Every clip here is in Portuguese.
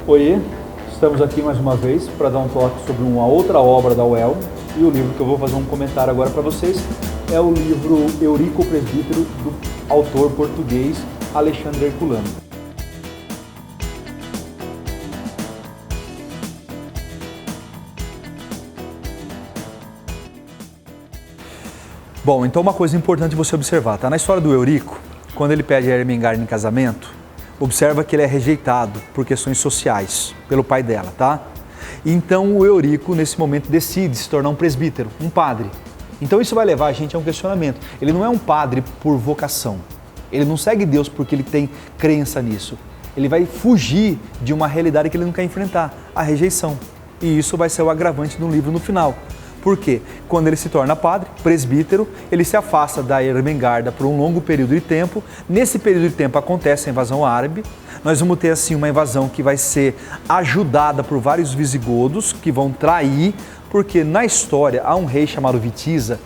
Oiê, estamos aqui mais uma vez para dar um toque sobre uma outra obra da UEL, e o livro que eu vou fazer um comentário agora para vocês é o livro Eurico o Presbítero, do autor português Alexandre Herculano. Bom, então uma coisa importante você observar, tá? Na história do Eurico, quando ele pede a Ermengarda em casamento, observa que ele é rejeitado por questões sociais, pelo pai dela, tá? Então o Eurico, nesse momento, decide se tornar um presbítero, um padre. Então isso vai levar a gente a um questionamento. Ele não é um padre por vocação. Ele não segue Deus porque ele tem crença nisso. Ele vai fugir de uma realidade que ele não quer enfrentar, a rejeição. E isso vai ser o agravante do livro no final. Por quê? Quando ele se torna padre, presbítero, ele se afasta da Ermengarda por um longo período de tempo. Nesse período de tempo acontece a invasão árabe. Nós vamos ter assim uma invasão que vai ser ajudada por vários visigodos que vão trair, porque na história há um rei chamado Witiza,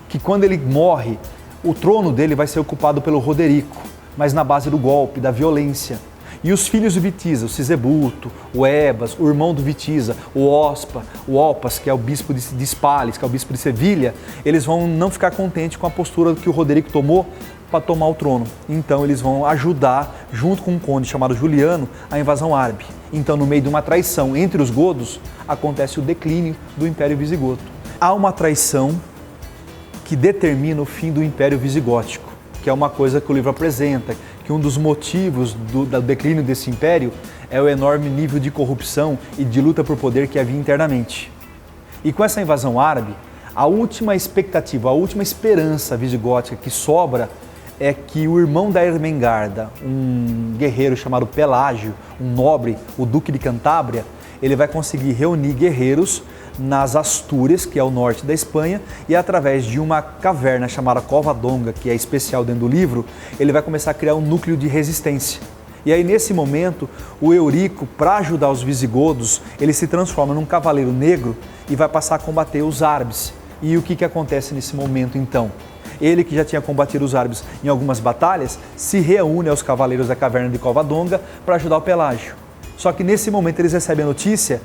que quando ele morre, o trono dele vai ser ocupado pelo Roderico, mas na base do golpe, da violência. E os filhos do Witiza, o Sisebuto, o Ebas, o irmão do Witiza, o Ospa, o Opas, que é o bispo de Spales, que é o bispo de Sevilha, eles vão não ficar contentes com a postura que o Roderico tomou para tomar o trono. Então eles vão ajudar, junto com um conde chamado Juliano, a invasão árabe. Então, no meio de uma traição entre os godos, acontece o declínio do Império Visigodo. Há uma traição que determina o fim do Império Visigótico, que é uma coisa que o livro apresenta, que um dos motivos do declínio desse império é o enorme nível de corrupção e de luta por poder que havia internamente. E com essa invasão árabe, a última expectativa, a última esperança visigótica que sobra é que o irmão da Ermengarda, um guerreiro chamado Pelágio, um nobre, o Duque de Cantábria, ele vai conseguir reunir guerreiros nas Astúrias, que é o norte da Espanha, e através de uma caverna chamada Covadonga, que é especial dentro do livro, ele vai começar a criar um núcleo de resistência. E aí, nesse momento, o Eurico, para ajudar os visigodos, ele se transforma num cavaleiro negro e vai passar a combater os árabes. E o que acontece nesse momento, então? Ele, que já tinha combatido os árabes em algumas batalhas, se reúne aos cavaleiros da caverna de Covadonga para ajudar o Pelágio. Só que nesse momento eles recebem a notícia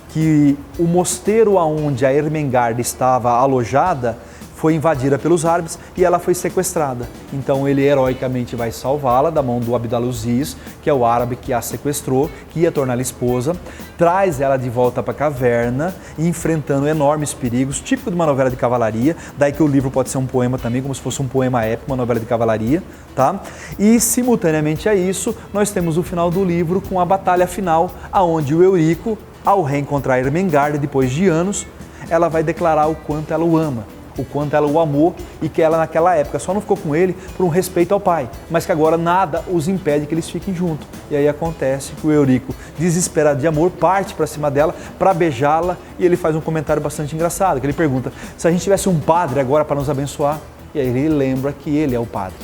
que o mosteiro onde a Ermengarda estava alojada foi invadida pelos árabes e ela foi sequestrada. Então ele heroicamente vai salvá-la da mão do Abdalaziz, que é o árabe que a sequestrou, que ia torná-la esposa, traz ela de volta para a caverna, enfrentando enormes perigos, típico de uma novela de cavalaria, daí que o livro pode ser um poema também, como se fosse um poema épico, uma novela de cavalaria, tá? E simultaneamente a isso, nós temos o final do livro com a batalha final, aonde o Eurico, ao reencontrar a Ermengarda depois de anos, ela vai declarar o quanto ela o ama, o quanto ela o amou e que ela naquela época só não ficou com ele por um respeito ao pai, mas que agora nada os impede que eles fiquem juntos. E aí acontece que o Eurico, desesperado de amor, parte para cima dela para beijá-la e ele faz um comentário bastante engraçado, que ele pergunta se a gente tivesse um padre agora para nos abençoar. E aí ele lembra que ele é o padre.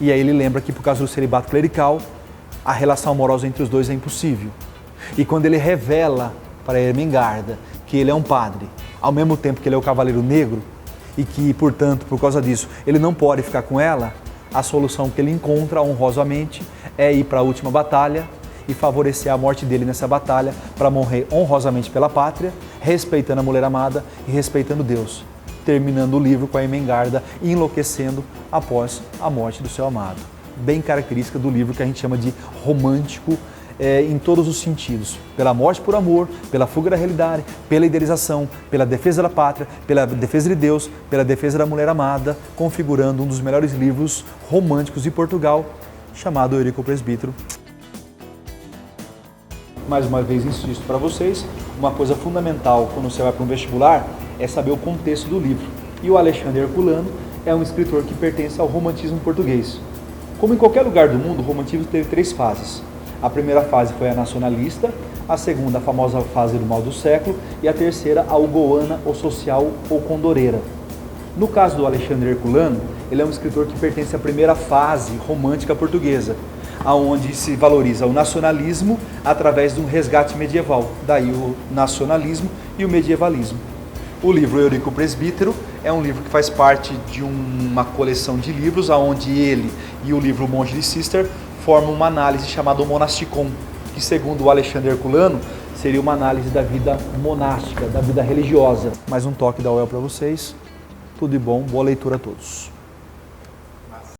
E aí ele lembra que por causa do celibato clerical, a relação amorosa entre os dois é impossível. E quando ele revela para Ermengarda que ele é um padre, ao mesmo tempo que ele é o cavaleiro negro, e que, portanto, por causa disso, ele não pode ficar com ela, a solução que ele encontra honrosamente é ir para a última batalha e favorecer a morte dele nessa batalha para morrer honrosamente pela pátria, respeitando a mulher amada e respeitando Deus, terminando o livro com a Ermengarda enlouquecendo após a morte do seu amado. Bem característica do livro que a gente chama de romântico, em todos os sentidos, pela morte por amor, pela fuga da realidade, pela idealização, pela defesa da pátria, pela defesa de Deus, pela defesa da mulher amada, configurando um dos melhores livros românticos de Portugal, chamado Eurico o Presbítero. Mais uma vez insisto para vocês, uma coisa fundamental quando você vai para um vestibular é saber o contexto do livro. E o Alexandre Herculano é um escritor que pertence ao romantismo português. Como em qualquer lugar do mundo, o romantismo teve 3 fases. A primeira fase foi a nacionalista, a segunda a famosa fase do mal do século e a terceira a hugoana ou social ou condoreira. No caso do Alexandre Herculano, ele é um escritor que pertence à primeira fase romântica portuguesa, aonde se valoriza o nacionalismo através de um resgate medieval, daí o nacionalismo e o medievalismo. O livro Eurico o Presbítero é um livro que faz parte de uma coleção de livros, onde ele e o livro O Monge de Cister formam uma análise chamada o Monasticon, que segundo o Alexandre Herculano, seria uma análise da vida monástica, da vida religiosa. Mais um toque da UEL para vocês. Tudo de bom, boa leitura a todos.